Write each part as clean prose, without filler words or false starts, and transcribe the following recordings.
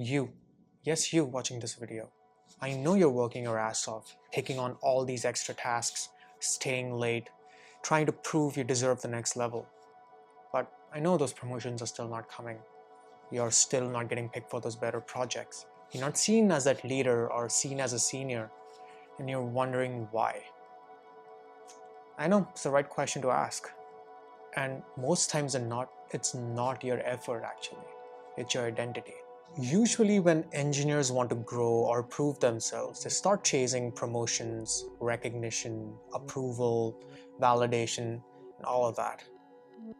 You, yes, you watching this video. I know you're working your ass off, taking on all these extra tasks, staying late, trying to prove you deserve the next level. But I know those promotions are still not coming. You're still not getting picked for those better projects. You're not seen as that leader or seen as a senior, and you're wondering why. I know it's the right question to ask. And most times than not, it's not your effort actually, it's your identity. Usually, when engineers want to grow or prove themselves, they start chasing promotions, recognition, approval, validation, and all of that.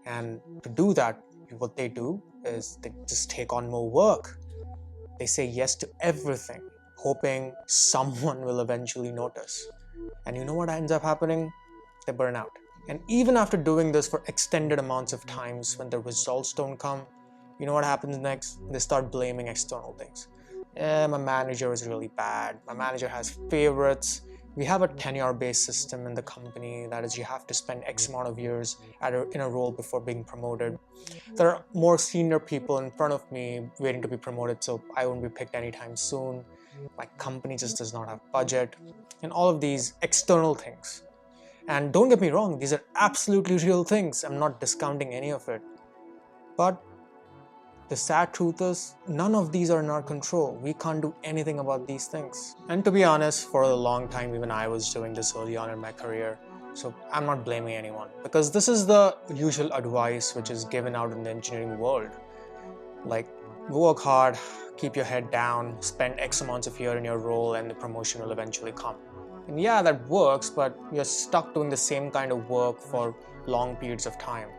And to do that, what they do is they just take on more work. They say yes to everything, hoping someone will eventually notice. And you know what ends up happening? They burn out. And even after doing this for extended amounts of times, when the results don't come, you know what happens next? They start blaming external things. My manager is really bad. My manager has favorites. We have a tenure-based system in the company. That is, you have to spend X amount of years in a role before being promoted. There are more senior people in front of me waiting to be promoted, so I won't be picked anytime soon. My company just does not have budget. And all of these external things. And don't get me wrong, these are absolutely real things. I'm not discounting any of it. But the sad truth is, none of these are in our control. We can't do anything about these things. And to be honest, for a long time, even I was doing this early on in my career. So I'm not blaming anyone, because this is the usual advice which is given out in the engineering world. Like, work hard, keep your head down, spend X amounts of year in your role, and the promotion will eventually come. And yeah, that works, but you're stuck doing the same kind of work for long periods of time.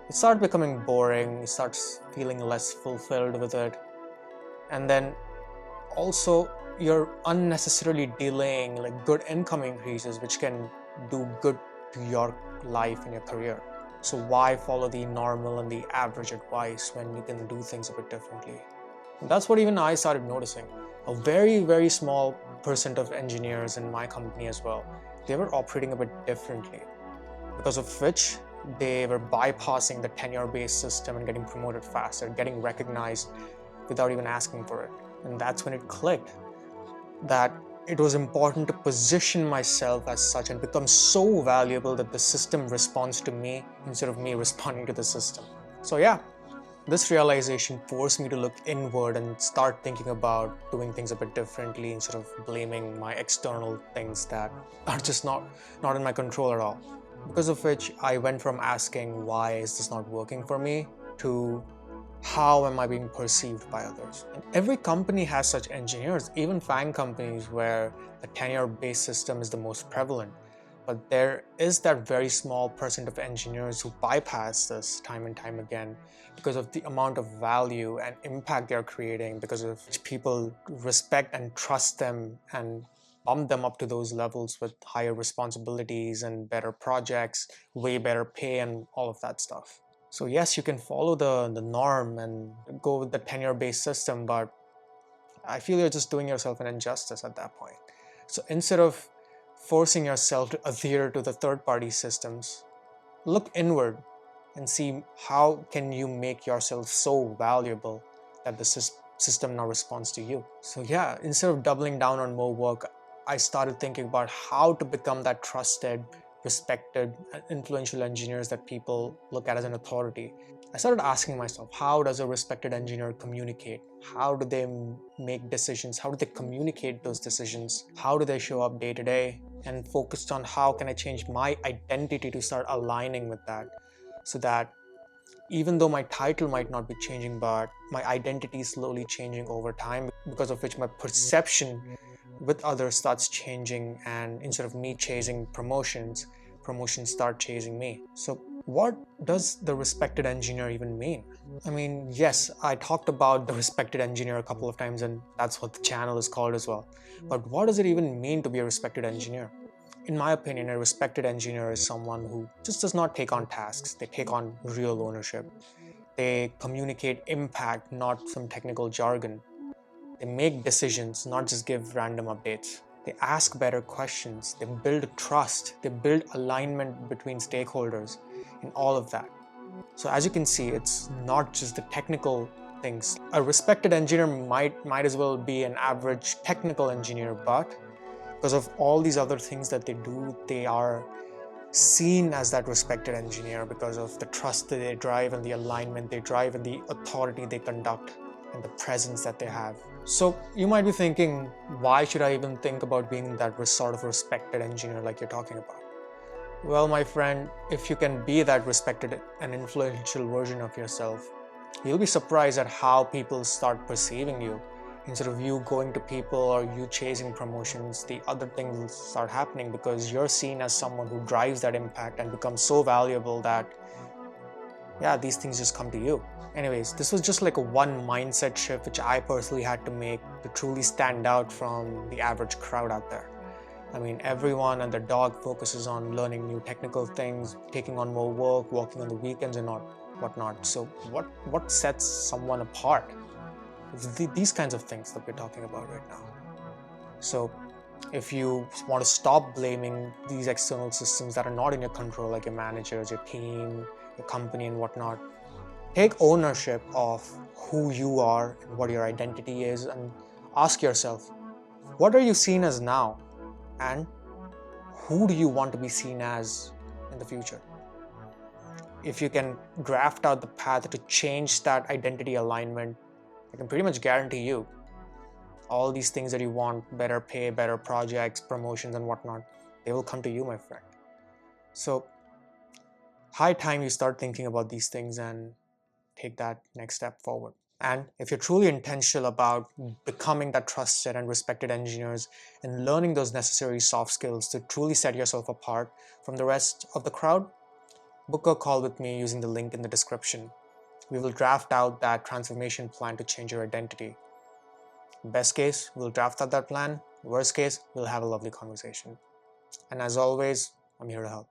It starts becoming boring, you start feeling less fulfilled with it. And then also, you're unnecessarily delaying like good income increases, which can do good to your life and your career. So why follow the normal and the average advice when you can do things a bit differently? And that's what even I started noticing. A very, very small percent of engineers in my company as well, they were operating a bit differently, because of which they were bypassing the tenure-based system and getting promoted faster, getting recognized without even asking for it. And that's when it clicked that it was important to position myself as such and become so valuable that the system responds to me instead of me responding to the system. So yeah, this realization forced me to look inward and start thinking about doing things a bit differently instead of blaming my external things that are just not in my control at all. Because of which I went from asking why is this not working for me to how am I being perceived by others. And every company has such engineers, even FANG companies where the tenure-based system is the most prevalent. But there is that very small percent of engineers who bypass this time and time again because of the amount of value and impact they're creating, because of which people respect and trust them and bump them up to those levels with higher responsibilities and better projects, way better pay and all of that stuff. So yes, you can follow the norm and go with the tenure-based system, but I feel you're just doing yourself an injustice at that point. So instead of forcing yourself to adhere to the third-party systems, look inward and see how can you make yourself so valuable that the system now responds to you. So yeah, instead of doubling down on more work, I started thinking about how to become that trusted, respected, and influential engineers that people look at as an authority. I started asking myself, how does a respected engineer communicate? How do they make decisions? How do they communicate those decisions? How do they show up day to day? And focused on how can I change my identity to start aligning with that, so that even though my title might not be changing, but my identity is slowly changing over time, because of which my perception with others starts changing, and instead of me chasing promotions start chasing me. So what does the respected engineer even mean? I mean, yes, I talked about the respected engineer a couple of times, and that's what the channel is called as well. But what does it even mean to be a respected engineer? In my opinion, a respected engineer is someone who just does not take on tasks. They take on real ownership. They communicate impact, not some technical jargon. They make decisions, not just give random updates. They ask better questions. They build trust. They build alignment between stakeholders and all of that. So as you can see, it's not just the technical things. A respected engineer might as well be an average technical engineer, but because of all these other things that they do, they are seen as that respected engineer because of the trust that they drive and the alignment they drive and the authority they conduct and the presence that they have. So you might be thinking, why should I even think about being that sort of respected engineer like you're talking about? Well, my friend, if you can be that respected and influential version of yourself, you'll be surprised at how people start perceiving you. Instead of you going to people or you chasing promotions, the other things will start happening because you're seen as someone who drives that impact and becomes so valuable that, yeah, these things just come to you. Anyways, this was just like a one mindset shift which I personally had to make to truly stand out from the average crowd out there. I mean, everyone and their dog focuses on learning new technical things, taking on more work, working on the weekends and whatnot. So what sets someone apart? These kinds of things that we're talking about right now. So if you want to stop blaming these external systems that are not in your control, like your managers, your team, your company and whatnot, take ownership of who you are and what your identity is, and ask yourself, what are you seen as now? And who do you want to be seen as in the future? If you can draft out the path to change that identity alignment, I can pretty much guarantee you all these things that you want, better pay, better projects, promotions and whatnot, they will come to you, my friend. So high time you start thinking about these things and take that next step forward. And if you're truly intentional about becoming that trusted and respected engineers and learning those necessary soft skills to truly set yourself apart from the rest of the crowd, book a call with me using the link in the description. We will draft out that transformation plan to change your identity. Best case, we'll draft out that plan. Worst case, we'll have a lovely conversation. And as always, I'm here to help.